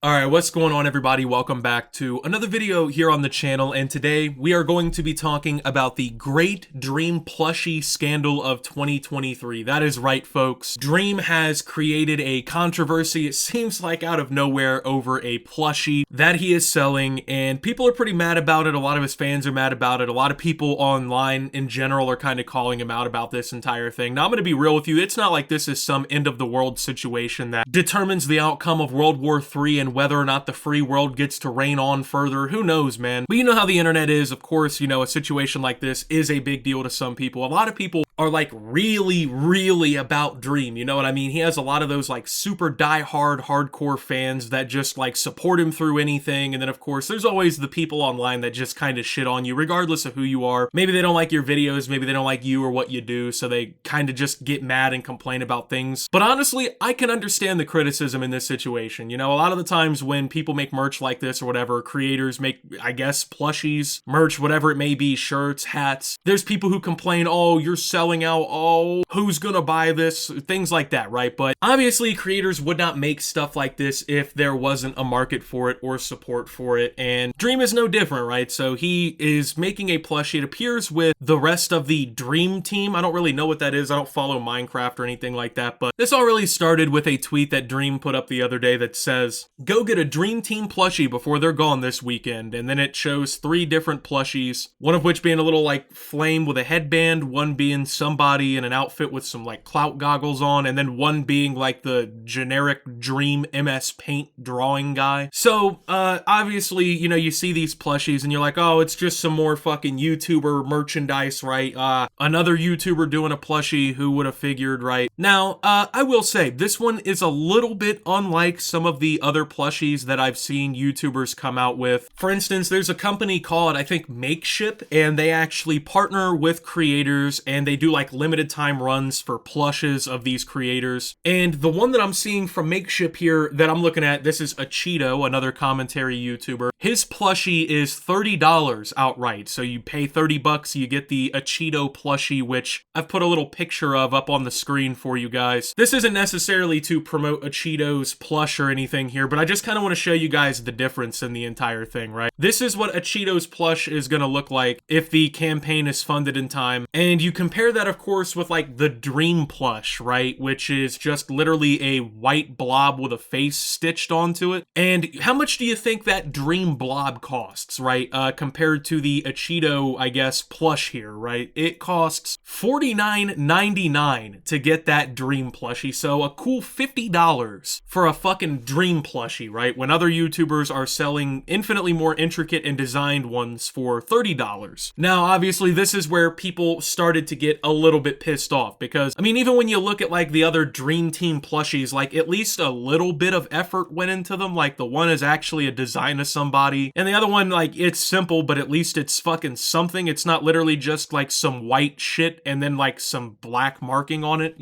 Alright, what's going on everybody? Welcome back to another video here on the channel, and today we are going to be talking about the Great Dream Plushie scandal of 2023. That is right, folks. Dream has created a controversy, it seems like out of nowhere, over a plushie that he is selling, and people are pretty mad about it. A lot of his fans are mad about it. A lot of people online in general are kind of calling him out about this entire thing. Now, I'm going to be real with you. It's not like this is some end of the world situation that determines the outcome of World War III and whether or not the free world gets to reign on further. Who knows, man? But you know how the internet is. Of course, a situation like this is a big deal to some people. A lot of people are like really about Dream, you know what I mean? He has a lot of those like super die-hard hardcore fans that just like support him through anything, and then of course there's always the people online that just kind of shit on you regardless of who you are. Maybe they don't like your videos, maybe they don't like you or what you do, so they kind of just get mad and complain about things. But honestly, I can understand the criticism in this situation. A lot of the times when people make merch like this or whatever, creators make, I guess, plushies, merch, whatever it may be, shirts, hats, there's people who complain, oh, you're selling out, oh, who's gonna buy this, things like that, right? But obviously creators would not make stuff like this if there wasn't a market for it or support for it, and Dream is no different, right? So he is making a plushie. It appears with the rest of the Dream team. I don't really know what that is. I don't follow Minecraft or anything like that, but this all really started with a tweet that Dream put up the other day that says, go get a Dream Team plushie before they're gone this weekend, and then it shows 3 different plushies, one of which being a little like flame with a headband, one being somebody in an outfit with some like clout goggles on, and then one being like the generic Dream MS Paint drawing guy. So obviously, you see these plushies and you're like, oh, it's just some more fucking YouTuber merchandise, right? Another YouTuber doing a plushie, who would have figured, right? Now, I will say, this one is a little bit unlike some of the other plushies that I've seen YouTubers come out with. For instance, there's a company called, I think, Makeship, and they actually partner with creators, and they do like limited time runs for plushes of these creators. And the one that I'm seeing from Makeship here that I'm looking at, this is a Cheeto, another commentary YouTuber. His plushie is $30 outright. So you pay 30 bucks, you get the Cheeto plushie, which I've put a little picture of up on the screen for you guys. This isn't necessarily to promote Cheeto's plush or anything here, but I just kind of want to show you guys the difference in the entire thing, right? This is what Cheeto's plush is going to look like if the campaign is funded in time. And you compare that, of course, with like the Dream plush, right? Which is just literally a white blob with a face stitched onto it. And how much do you think that Dream blob costs, right? Compared to the Cheeto, I guess, plush here, right? It costs $49.99 to get that Dream plushie. So a cool $50 for a fucking Dream plushie, right? When other YouTubers are selling infinitely more intricate and designed ones for $30. Now, obviously, this is where people started to get a little bit pissed off because, I mean, even when you look at like the other Dream Team plushies, like at least a little bit of effort went into them. Like the one is actually a design of somebody, and the other one, like, it's simple, but at least it's fucking something. It's not literally just like some white shit and then like some black marking on it,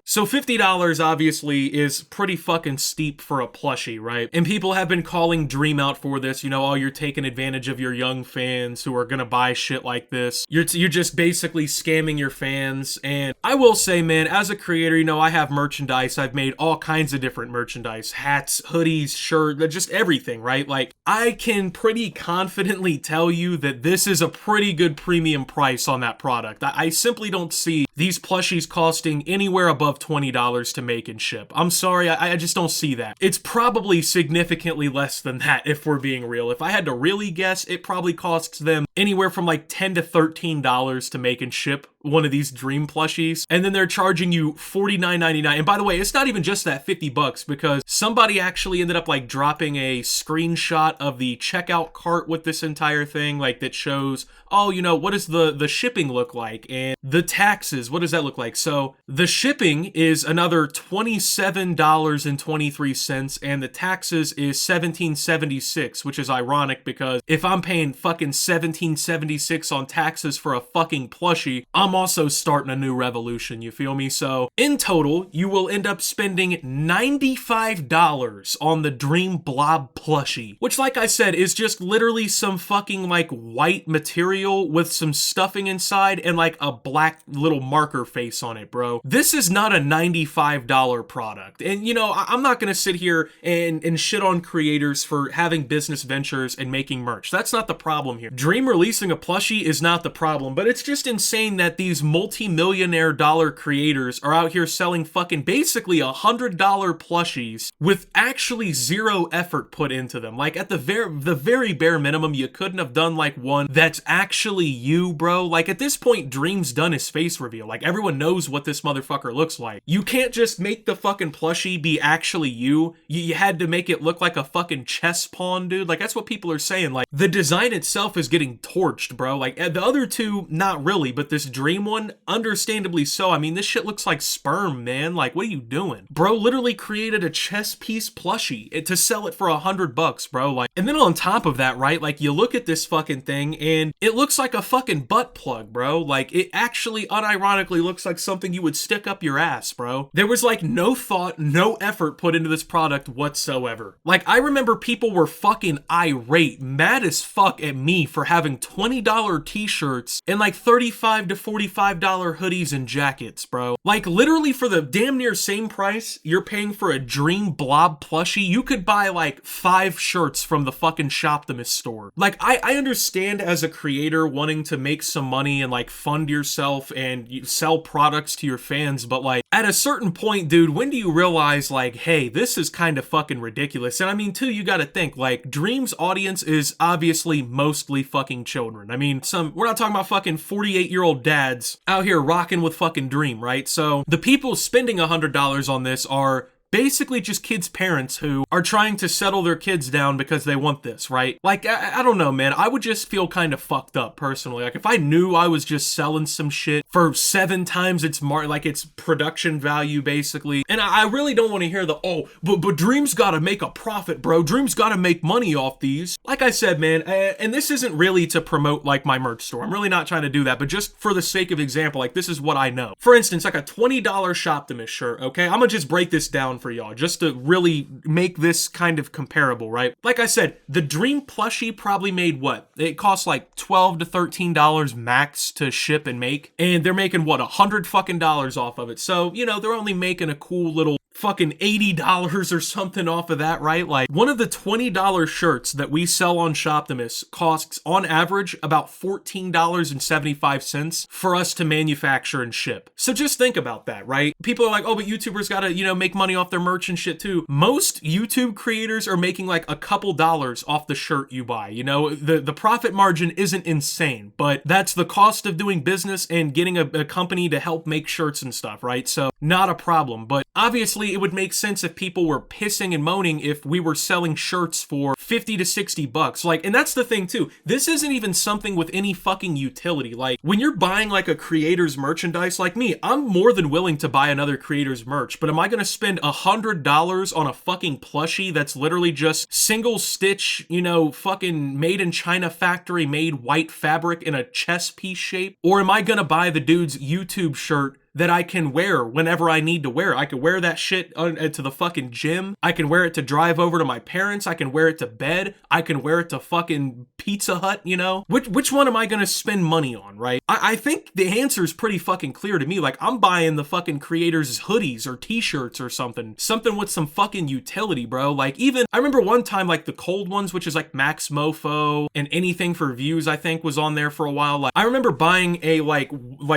So $50 obviously is pretty fucking steep for a plushie, right? And people have been calling Dream out for this, oh, you're taking advantage of your young fans who are gonna buy shit like this. You're just basically scamming your fans. And I will say, man, as a creator, I have merchandise. I've made all kinds of different merchandise, hats, hoodies, shirts, just everything, right? Like, I can pretty confidently tell you that this is a pretty good premium price on that product. I simply don't see these plushies costing anywhere above $20 to make and ship. I'm sorry, I just don't see that. It's probably significantly less than that, if we're being real. If I had to really guess, it probably costs them anywhere from like $10 to $13 to make and ship one of these Dream plushies, and then they're charging you $49.99. And by the way, it's not even just that 50 bucks, because somebody actually ended up like dropping a screenshot of the checkout cart with this entire thing, like that shows, oh, what does the shipping look like, and the taxes, what does that look like? So the shipping is another $27.23, and the taxes is $17.76, which is ironic because if I'm paying fucking $17.76 on taxes for a fucking plushie, I'm also starting a new revolution, you feel me? So in total, you will end up spending $95 on the Dream Blob plushie, which, like I said, is just literally some fucking like white material with some stuffing inside and like a black little marker face on it, bro. This is not a $95 product. And you know, I'm not gonna sit here and shit on creators for having business ventures and making merch. That's not the problem here. Dream releasing a plushie is not the problem, but it's just insane that these multi-millionaire dollar creators are out here selling fucking basically $100 plushies with actually zero effort put into them. Like at the very bare minimum, you couldn't have done like one that's actually you, bro. Like at this point, Dream's done his face reveal. Like everyone knows what this motherfucker looks like. You can't just make the fucking plushie be actually you. You had to make it look like a fucking chess pawn, dude. Like that's what people are saying. Like the design itself is getting torched, bro. Like the other two, not really, but this Dream one, understandably so. I mean, this shit looks like sperm, man. Like what are you doing? Bro literally created a chess piece plushie to sell it for $100, bro. Like, and then on top of that, right? Like you look at this fucking thing and it looks like a fucking butt plug, bro. Like it actually unironically looks like something you would stick up your ass, bro. There was like no thought, no effort put into this product whatsoever. Like I remember people were fucking irate, mad as fuck at me for having $20 t-shirts and like $35 to $45 hoodies and jackets, bro. Like literally for the damn near same price you're paying for a Dream blob plushie, you could buy like 5 shirts from the fucking Optimus store. Like I understand as a creator wanting to make some money and like fund yourself and you sell products to your fans, but like at a certain point, dude, when do you realize like, hey, this is kind of fucking ridiculous? And I mean too, you gotta think like Dream's audience is obviously mostly fucking children. I mean, we're not talking about fucking 48-year-old dads out here rocking with fucking Dream, right? So the people spending $100 on this are basically just kids' parents who are trying to settle their kids down because they want this, right? Like, I don't know, man. I would just feel kind of fucked up personally. Like, if I knew I was just selling some shit for 7 times its its production value, basically. And I really don't want to hear but Dream's gotta make a profit, bro. Dream's gotta make money off these. Like I said, man, and this isn't really to promote, like, my merch store. I'm really not trying to do that, but just for the sake of example, like, this is what I know. For instance, like a $20 Optimus shirt, okay? I'm gonna just break this down for y'all just to really make this kind of comparable, right? Like I said, the Dream plushie probably made what? It costs like $12 to $13 max to ship and make, and they're making what, $100 fucking dollars off of it. So, you know, they're only making a cool little fucking $80 or something off of that, right? Like one of the $20 shirts that we sell on Optimus costs on average about $14.75 for us to manufacture and ship. So just think about that, right? People are like, oh, but YouTubers gotta, you know, make money off their merch and shit too. Most YouTube creators are making like a couple dollars off the shirt you buy. You know, the profit margin isn't insane, but that's the cost of doing business and getting a company to help make shirts and stuff, right? So not a problem, but obviously it would make sense if people were pissing and moaning if we were selling shirts for $50 to $60. Like, and that's the thing too. This isn't even something with any fucking utility. Like, when you're buying like a creator's merchandise, like me, I'm more than willing to buy another creator's merch, but am I gonna spend $100 on a fucking plushie that's literally just single stitch, you know, fucking made in China factory made white fabric in a chess piece shape? Or am I gonna buy the dude's YouTube shirt that I can wear whenever I need to wear it? I can wear that shit to the fucking gym. I can wear it to drive over to my parents. I can wear it to bed. I can wear it to fucking Pizza Hut, you know? Which one am I gonna spend money on, right? I think the answer is pretty fucking clear to me. Like, I'm buying the fucking creators' hoodies or t-shirts or something with some fucking utility, bro. Like, even, I remember one time, like, the cold ones, which is like Max Mofo and Anything for Views, I think, was on there for a while. Like, I remember buying a, like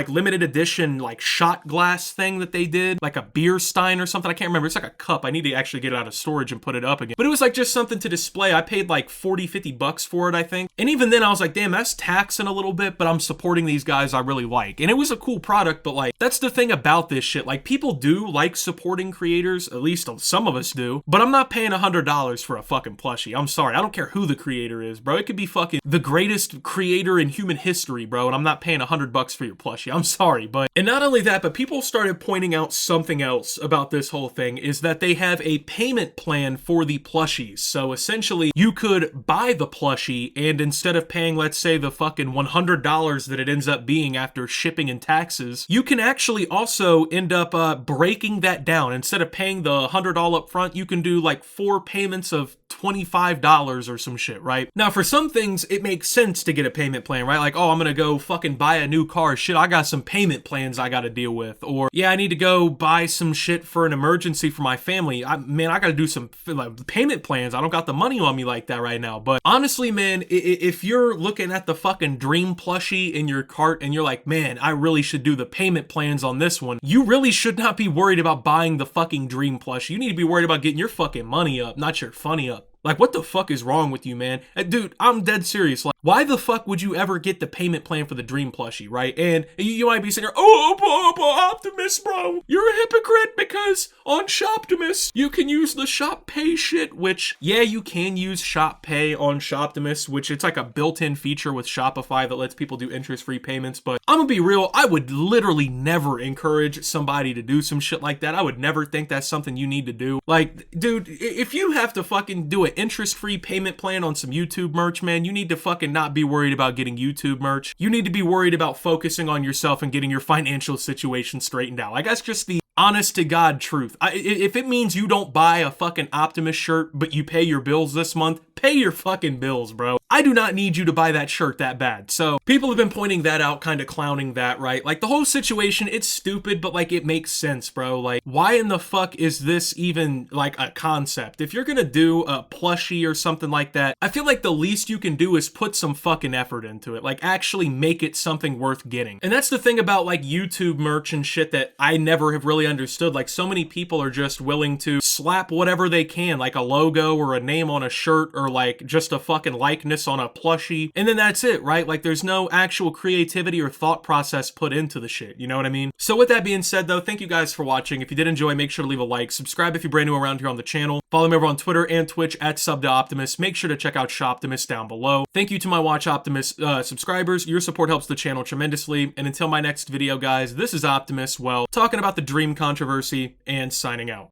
limited edition, like, shot glass thing that they did, like a beer stein or something. I can't remember. It's like a cup. I need to actually get it out of storage and put it up again. But it was like just something to display. I paid like $40-50 for it, I think. And even then I was like, damn, that's taxing a little bit, but I'm supporting these guys I really like. And it was a cool product, but like, that's the thing about this shit. Like, people do like supporting creators, at least some of us do, but I'm not paying $100 for a fucking plushie. I'm sorry. I don't care who the creator is, bro. It could be fucking the greatest creator in human history, bro, and I'm not paying $100 for your plushie. I'm sorry, but, and not only that, but people started pointing out something else about this whole thing, is that they have a payment plan for the plushies. So essentially, you could buy the plushie, and instead of paying, let's say, the fucking $100 that it ends up being after shipping and taxes, you can actually also end up breaking that down. Instead of paying the $100 up front, you can do like 4 payments of $25 or some shit, right? Now, for some things, it makes sense to get a payment plan, right? Like, oh, I'm gonna go fucking buy a new car. Shit, I got some payment plans I gotta deal with. Or, yeah, I need to go buy some shit for an emergency for my family. Man, I gotta do some like, payment plans. I don't got the money on me like that right now. But honestly, man, if you're looking at the fucking dream plushie in your cart and you're like, man, I really should do the payment plans on this one, you really should not be worried about buying the fucking dream plushie. You need to be worried about getting your fucking money up, not your funny up. Like, what the fuck is wrong with you, man? Dude, I'm dead serious. Like, why the fuck would you ever get the payment plan for the dream plushie, right? And you might be sitting here, Optimus, bro. You're a hypocrite because on Shoptimus, you can use the Shop Pay shit, which, yeah, you can use Shop Pay on Shoptimus, which it's like a built-in feature with Shopify that lets people do interest-free payments. But I'm gonna be real, I would literally never encourage somebody to do some shit like that. I would never think that's something you need to do. Like, dude, if you have to fucking do it, interest-free payment plan on some YouTube merch, man, you need to fucking not be worried about getting YouTube merch. You need to be worried about focusing on yourself and getting your financial situation straightened out. Like, that's just the honest to God truth. If it means you don't buy a fucking Optimus shirt, but you pay your bills this month, pay your fucking bills, bro. I do not need you to buy that shirt that bad. So people have been pointing that out, kind of clowning that, right? Like, the whole situation, it's stupid, but like, it makes sense, bro. Like, why in the fuck is this even like a concept? If you're gonna do a plushie or something like that, I feel like the least you can do is put some fucking effort into it. Like, actually make it something worth getting. And that's the thing about like YouTube merch and shit that I never have really understood. Like, so many people are just willing to slap whatever they can, like a logo or a name on a shirt or like just a fucking likeness on a plushie, and then that's it, right? Like, there's no actual creativity or thought process put into the shit, you know what I mean? So with that being said, though, thank you guys for watching. If you did enjoy, make sure to leave a like, subscribe if you're brand new around here on the channel, follow me over on Twitter and Twitch at @SubToOptimus. Make sure to check out Shoptimus down below. Thank you to my Watch Optimus subscribers. Your support helps the channel tremendously, and until my next video, guys, this is Optimus, well, talking about the Dream controversy and signing out.